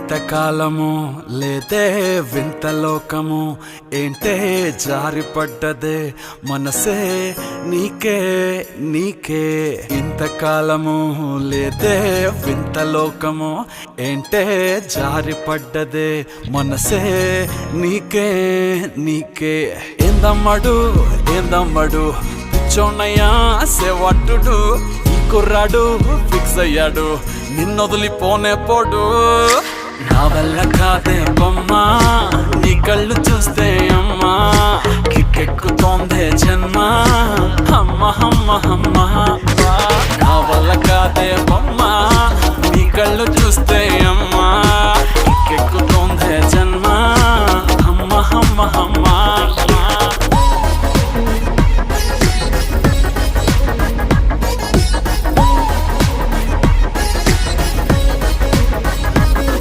ఇంతకాలము లేదే వింత లోకము ఏంటే జారిపడ్డదే మనసే నీకే నీకే ఇంతకాలము లేదే వింత లోకము ఏంటే జారిపడ్డదే మనసే నీకే నీకే ఏందమ్మడు పిచ్చోన్నయ్యా సేవట్టుడు ఈ కుర్రాడు ఫిక్స్ అయ్యాడు నిన్నొదిలిపోనే పోడు నా వల్ల కాదే బొమ్మా నీ కళ్ళు చూస్తే అమ్మా కిక్కెక్కుతోందే జన్మ అమ్మ అమ్మ అమ్మ నా వల్ల కాదే బొమ్మా నీ కళ్ళు చూస్తే